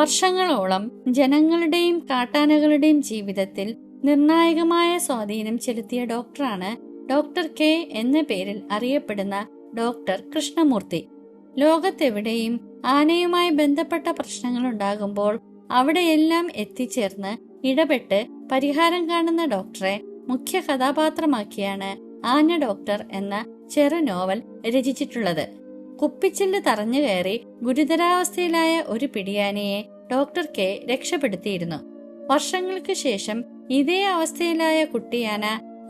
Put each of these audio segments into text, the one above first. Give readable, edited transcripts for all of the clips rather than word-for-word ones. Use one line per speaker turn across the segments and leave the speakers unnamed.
വർഷങ്ങളോളം ജനങ്ങളുടെയും കാട്ടാനകളുടെയും ജീവിതത്തിൽ നിർണായകമായ സ്വാധീനം ചെലുത്തിയ ഡോക്ടറാണ് ഡോക്ടർ കെ എന്ന പേരിൽ അറിയപ്പെടുന്ന ഡോക്ടർ കൃഷ്ണമൂർത്തി. ലോകത്തെവിടെയും ആനയുമായി ബന്ധപ്പെട്ട പ്രശ്നങ്ങൾ ഉണ്ടാകുമ്പോൾ അവിടെയെല്ലാം എത്തിച്ചേർന്ന് ഇടപെട്ട് പരിഹാരം കാണുന്ന ഡോക്ടറെ മുഖ്യ കഥാപാത്രമാക്കിയാണ് ആന ഡോക്ടർ എന്ന ചെറു നോവൽ രചിച്ചിട്ടുള്ളത്. കുപ്പിച്ചില്ല് തറഞ്ഞു കയറി ഗുരുതരാവസ്ഥയിലായ ഒരു പിടിയാനയെ ഡോക്ടർ കെ രക്ഷപ്പെടുത്തിയിരുന്നു. വർഷങ്ങൾക്ക് ശേഷം ഇതേ അവസ്ഥയിലായ കുട്ടിയാന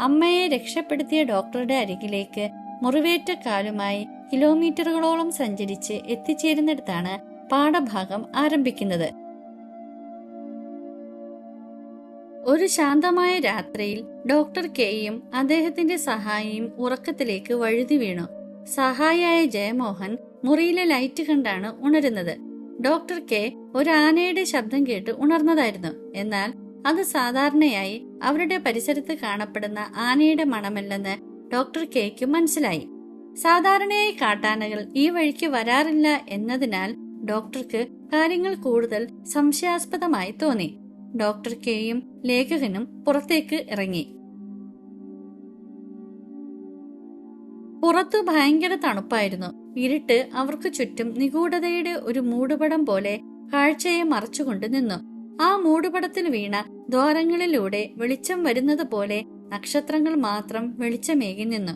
അമ്മയെ രക്ഷപ്പെടുത്തിയ ഡോക്ടറുടെ അരികിലേക്ക് മുറിവേറ്റ കാലുമായി കിലോമീറ്ററുകളോളം സഞ്ചരിച്ച് എത്തിച്ചേരുന്നിടത്താണ് പാഠഭാഗം ആരംഭിക്കുന്നത്. ഒരു ശാന്തമായ രാത്രിയിൽ ഡോക്ടർ കെയും അദ്ദേഹത്തിന്റെ സഹായിയും ഉറക്കത്തിലേക്ക് വഴുതി വീണു. സഹായിയായ ജയമോഹൻ മുറിയിലെ ലൈറ്റ് കണ്ടാണ് ഉണരുന്നത്. ഡോക്ടർ കെ ഒരു ആനയുടെ ശബ്ദം കേട്ട് ഉണർന്നതായിരുന്നു. എന്നാൽ അത് സാധാരണയായി അവരുടെ പരിസരത്ത് കാണപ്പെടുന്ന ആനയുടെ മണമല്ലെന്ന് ഡോക്ടർ കെയ്ക്ക് മനസ്സിലായി. സാധാരണയായി കാട്ടാനകൾ ഈ വഴിക്ക് വരാറില്ല എന്നതിനാൽ ഡോക്ടർക്ക് കാര്യങ്ങൾ കൂടുതൽ സംശയാസ്പദമായി തോന്നി. ഡോക്ടർ കെയും ലേഖകനും പുറത്തേക്ക് ഇറങ്ങി. പുറത്തു ഭയങ്കര തണുപ്പായിരുന്നു. ഇരുട്ട് അവർക്ക് ചുറ്റും നിഗൂഢതയുടെ ഒരു മൂടുപടം പോലെ കാഴ്ചയെ മറച്ചുകൊണ്ട് നിന്നു. ആ മൂടുപടത്തിൽ വീണ ദ്വാരങ്ങളിലൂടെ വെളിച്ചം വരുന്നത് പോലെ നക്ഷത്രങ്ങൾ മാത്രം വെളിച്ചമേകി നിന്നു.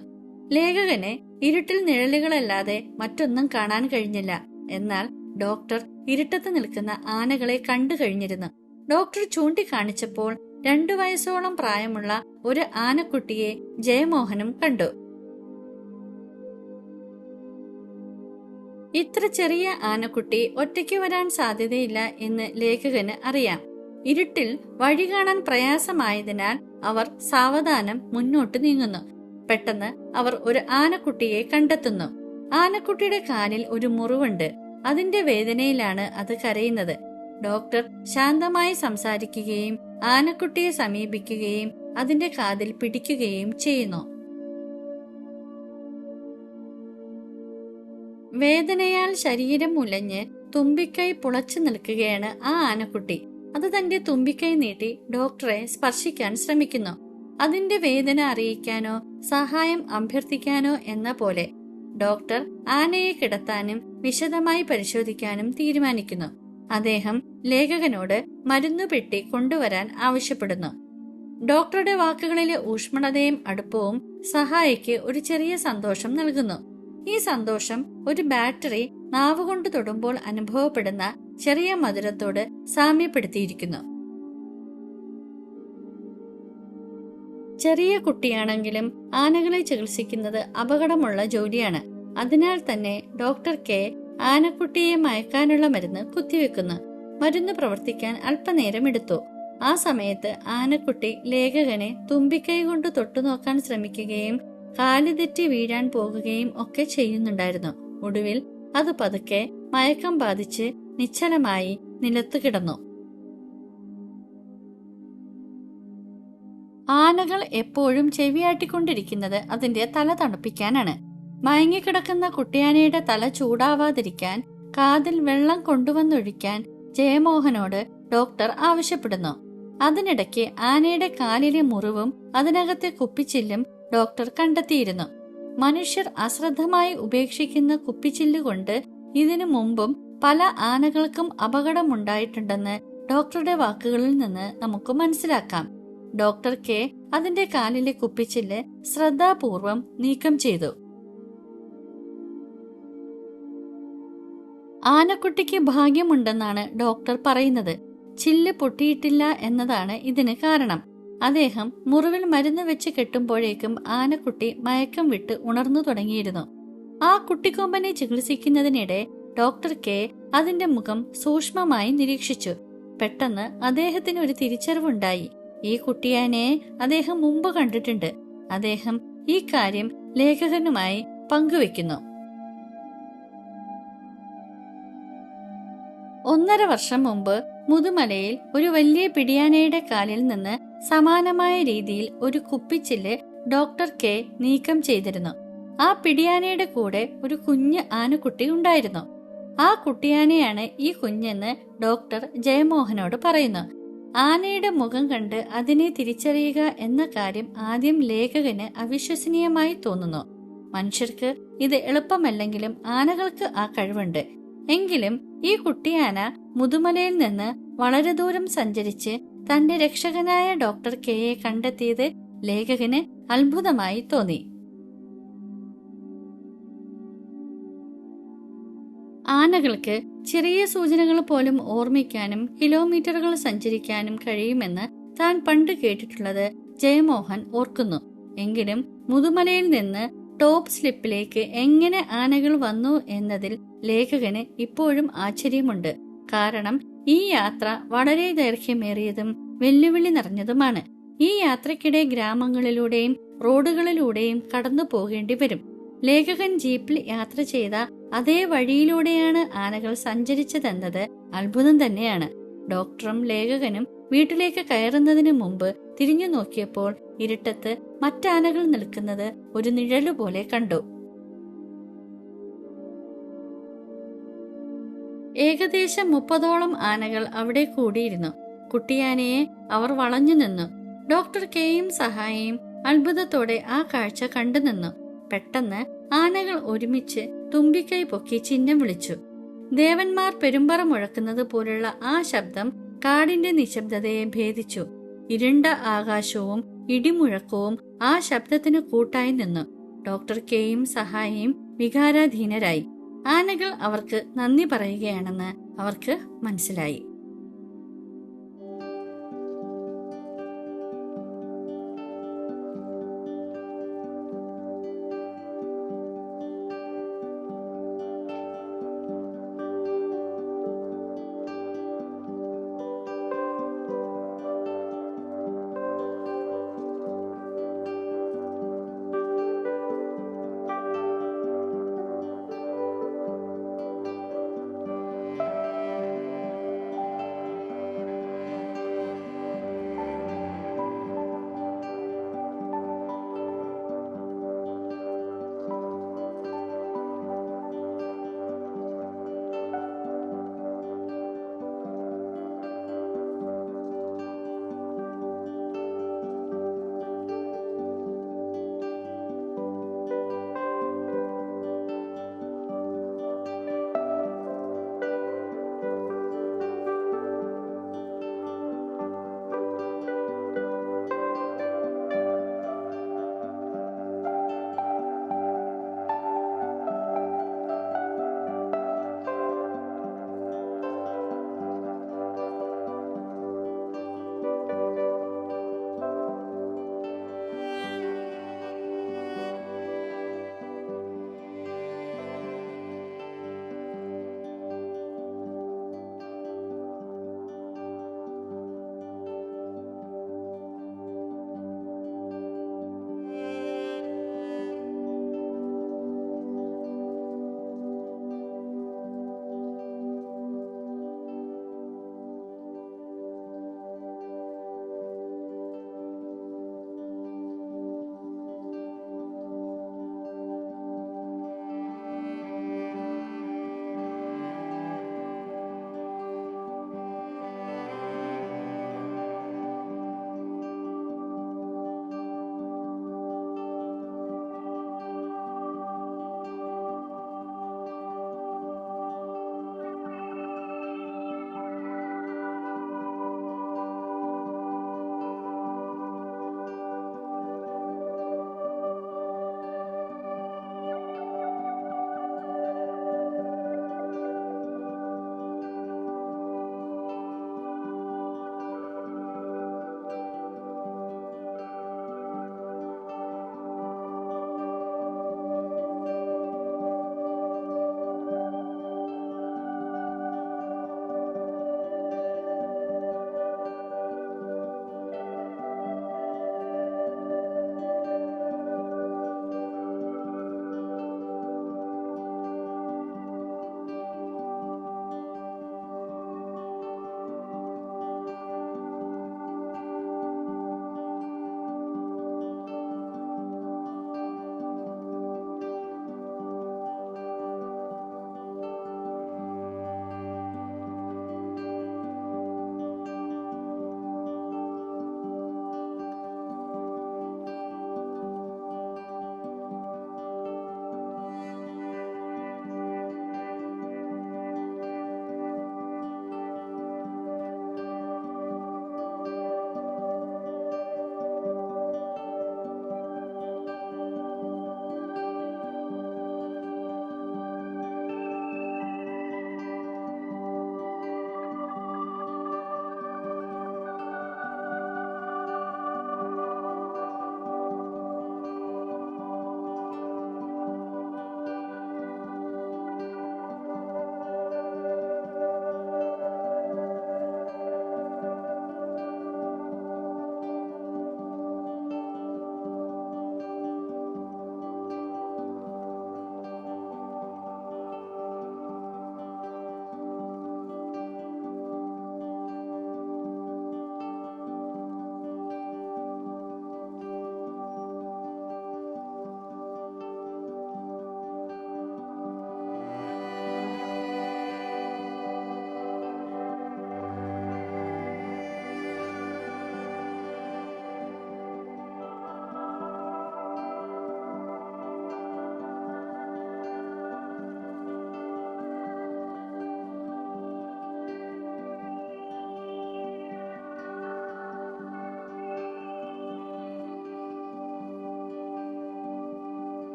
ലേഖകന് ഇരുട്ടിൽ നിഴലുകളല്ലാതെ മറ്റൊന്നും കാണാൻ കഴിഞ്ഞില്ല. എന്നാൽ ഡോക്ടർ ഇരുട്ടത്ത് നിൽക്കുന്ന ആനകളെ കണ്ടു കഴിഞ്ഞിരുന്നു. ഡോക്ടർ ചൂണ്ടിക്കാണിച്ചപ്പോൾ 2 വയസ്സോളം പ്രായമുള്ള ഒരു ആനക്കുട്ടിയെ ജയമോഹനും കണ്ടു. ഇത്ര ചെറിയ ആനക്കുട്ടി ഒറ്റയ്ക്ക് വരാൻ സാധ്യതയില്ല എന്ന് ലേഖകന് അറിയാം. ഇരുട്ടിൽ വഴി കാണാൻ പ്രയാസമായതിനാൽ അവർ സാവധാനം മുന്നോട്ട് നീങ്ങുന്നു. പെട്ടെന്ന് അവർ ഒരു ആനക്കുട്ടിയെ കണ്ടെത്തുന്നു. ആനക്കുട്ടിയുടെ കാലിൽ ഒരു മുറിവുണ്ട്. അതിന്റെ വേദനയിലാണ് അത് കരയുന്നത്. ഡോക്ടർ ശാന്തമായി സംസാരിക്കുകയും ആനക്കുട്ടിയെ സമീപിക്കുകയും അതിന്റെ കാതിൽ പിടിക്കുകയും ചെയ്യുന്നു. വേദനയാൽ ശരീരം ഉലഞ്ഞ് തുമ്പിക്കൈ പുളച്ചു നിൽക്കുകയാണ് ആ ആനക്കുട്ടി. അത് തന്റെ തുമ്പിക്കൈ നീട്ടി ഡോക്ടറെ സ്പർശിക്കാൻ ശ്രമിക്കുന്നു. അതിന്റെ വേദന അറിയിക്കാനോ സഹായം അഭ്യർത്ഥിക്കാനോ എന്ന പോലെ ഡോക്ടർ ആനയെ കിടത്താനും വിശദമായി പരിശോധിക്കാനും തീരുമാനിക്കുന്നു. അദ്ദേഹം ലേഖകനോട് മരുന്നുപെട്ടി കൊണ്ടുവരാൻ ആവശ്യപ്പെടുന്നു. ഡോക്ടറുടെ വാക്കുകളിലെ ഊഷ്മളതയും അടുപ്പവും സഹായിക്ക് ഒരു ചെറിയ സന്തോഷം നൽകുന്നു. ഈ സന്തോഷം ഒരു ബാറ്ററി നാവുകൊണ്ട് തൊടുമ്പോൾ അനുഭവപ്പെടുന്ന ചെറിയ മധുരത്തോട് സാമ്യപ്പെടുത്തിയിരിക്കുന്നു. ചെറിയ കുട്ടിയാണെങ്കിലും ആനകളെ ചികിത്സിക്കുന്നത് അപകടമുള്ള ജോലിയാണ്. അതിനാൽ തന്നെ ഡോക്ടർ കെ ആനക്കുട്ടിയെ മയക്കാനുള്ള മരുന്ന് കുത്തിവെക്കുന്നു. മരുന്ന് പ്രവർത്തിക്കാൻ അല്പനേരം എടുത്തു. ആ സമയത്ത് ആനക്കുട്ടി ലേഖകനെ തുമ്പിക്കൈ കൊണ്ട് തൊട്ടുനോക്കാൻ ശ്രമിക്കുകയും കാലുതെറ്റി വീഴാൻ പോകുകയും ഒക്കെ ചെയ്യുന്നുണ്ടായിരുന്നു. ഒടുവിൽ അത് പതുക്കെ മയക്കം ബാധിച്ച് നിശ്ചലമായി നിലത്തു കിടന്നു. ആനകൾ എപ്പോഴും ചെവിയാട്ടിക്കൊണ്ടിരിക്കുന്നത് അതിന്റെ തല തണുപ്പിക്കാനാണ്. മയങ്ങിക്കിടക്കുന്ന കുട്ടിയാനയുടെ തല ചൂടാവാതിരിക്കാൻ കാതിൽ വെള്ളം കൊണ്ടുവന്നൊഴിക്കാൻ ജയമോഹനോട് ഡോക്ടർ ആവശ്യപ്പെടുന്നു. അതിനിടയ്ക്ക് ആനയുടെ കാലിലെ മുറിവും അതിനകത്തെ കുപ്പിച്ചില്ലും ഡോക്ടർ കണ്ടെത്തിയിരുന്നു. മനുഷ്യർ അശ്രദ്ധമായി ഉപേക്ഷിക്കുന്ന കുപ്പിച്ചില്ല് കൊണ്ട് ഇതിനു മുമ്പും പല ആനകൾക്കും അപകടമുണ്ടായിട്ടുണ്ടെന്ന് ഡോക്ടറുടെ വാക്കുകളിൽ നിന്ന് നമുക്ക് മനസ്സിലാക്കാം. ഡോക്ടർ കെ അതിന്റെ കാലിലെ കുപ്പിച്ചില്ല് ശ്രദ്ധാപൂർവം നീക്കം ചെയ്തു. ആനക്കുട്ടിക്ക് ഭാഗ്യമുണ്ടെന്നാണ് ഡോക്ടർ പറയുന്നത്. ചില്ല് പൊട്ടിയിട്ടില്ല എന്നതാണ് ഇതിന് കാരണം. അദ്ദേഹം മുറിവിൽ മരുന്ന് വെച്ച് കെട്ടുമ്പോഴേക്കും ആനക്കുട്ടി മയക്കം വിട്ട് ഉണർന്നു തുടങ്ങിയിരുന്നു. ആ കുട്ടിക്കൊമ്പനെ ചികിത്സിക്കുന്നതിനിടെ ഡോക്ടർ കെ അതിന്റെ മുഖം സൂക്ഷ്മമായി നിരീക്ഷിച്ചു. പെട്ടെന്ന് അദ്ദേഹത്തിന് ഒരു തിരിച്ചറിവുണ്ടായി. ഈ കുട്ടിയാനയെ അദ്ദേഹം മുമ്പ് കണ്ടിട്ടുണ്ട്. അദ്ദേഹം ഈ കാര്യം ലേഖകനുമായി പങ്കുവെക്കുന്നു. 1.5 വർഷം മുമ്പ് മുതുമലയിൽ ഒരു വലിയ പിടിയാനയുടെ കാലിൽ നിന്ന് സമാനമായ രീതിയിൽ ഒരു കുപ്പിച്ചില്ല് ഡോക്ടർ കെ നീക്കം ചെയ്തിരുന്നു. ആ പിടിയാനയുടെ കൂടെ ഒരു കുഞ്ഞ് ആനക്കുട്ടി ഉണ്ടായിരുന്നു. ആ കുട്ടിയാനയാണ് ഈ കുഞ്ഞെന്ന് ഡോക്ടർ ജയമോഹനോട് പറയുന്നു. ആനയുടെ മുഖം കണ്ട് അതിനെ തിരിച്ചറിയുക എന്ന കാര്യം ആദ്യം ലേഖകന് അവിശ്വസനീയമായി തോന്നുന്നു. മനുഷ്യർക്ക് ഇത് എളുപ്പമല്ലെങ്കിലും ആനകൾക്ക് ആ കഴിവുണ്ട്. എങ്കിലും ഈ കുട്ടിയാന മുതുമലയിൽ നിന്ന് വളരെ ദൂരം സഞ്ചരിച്ച് തന്റെ രക്ഷകനായ ഡോക്ടർ കെയെ കണ്ടെത്തിയത് ലേഖകന് അത്ഭുതമായി തോന്നി. ആനകൾക്ക് ചെറിയ സൂചനകൾ പോലും ഓർമ്മിക്കാനും കിലോമീറ്ററുകൾ സഞ്ചരിക്കാനും കഴിയുമെന്ന് താൻ പണ്ട് കേട്ടിട്ടുള്ളത് ജയമോഹൻ ഓർക്കുന്നു. എങ്കിലും മുതുമലയിൽ നിന്ന് ടോപ്പ് സ്ലിപ്പിലേക്ക് എങ്ങനെ ആനകൾ വന്നു എന്നതിൽ ലേഖകന് ഇപ്പോഴും ആശ്ചര്യമുണ്ട്. കാരണം ഈ യാത്ര വളരെ ദൈർഘ്യമേറിയതും വെല്ലുവിളി നിറഞ്ഞതുമാണ്. ഈ യാത്രക്കിടെ ഗ്രാമങ്ങളിലൂടെയും റോഡുകളിലൂടെയും കടന്നു പോകേണ്ടി വരും. ലേഖകൻ ജീപ്പിൽ യാത്ര ചെയ്ത അതേ വഴിയിലൂടെയാണ് ആനകൾ സഞ്ചരിച്ചതെന്നത് അത്ഭുതം തന്നെയാണ്. ഡോക്ടറും ലേഖകനും വീട്ടിലേക്ക് കയറുന്നതിന് മുമ്പ് തിരിഞ്ഞു നോക്കിയപ്പോൾ ഇരുട്ടത്ത് മറ്റാനകൾ നിൽക്കുന്നത് ഒരു നിഴലുപോലെ കണ്ടു. ഏകദേശം 30ഓളം ആനകൾ അവിടെ കൂടിയിരുന്നു. കുട്ടിയാനയെ അവർ വളഞ്ഞു നിന്നു. ഡോക്ടർ കെയും സഹായിയും അത്ഭുതത്തോടെ ആ കാഴ്ച കണ്ടു നിന്നു. പെട്ടെന്ന് ആനകൾ ഒരുമിച്ച് തുമ്പിക്കൈ പൊക്കി ചിഹ്നം വിളിച്ചു. ദേവന്മാർ പെരുമ്പറ മുഴക്കുന്നത് പോലുള്ള ആ ശബ്ദം കാടിന്റെ നിശബ്ദതയെ ഭേദിച്ചു. ഇരുണ്ട ആകാശവും ഇടിമുഴക്കവും ആ ശബ്ദത്തിന് കൂട്ടായി നിന്നു. ഡോക്ടർ കെയും സഹായിയും വികാരാധീനരായി. ആനകൾ അവർക്ക് നന്ദി പറയുകയാണെന്ന് അവർക്ക് മനസ്സിലായി.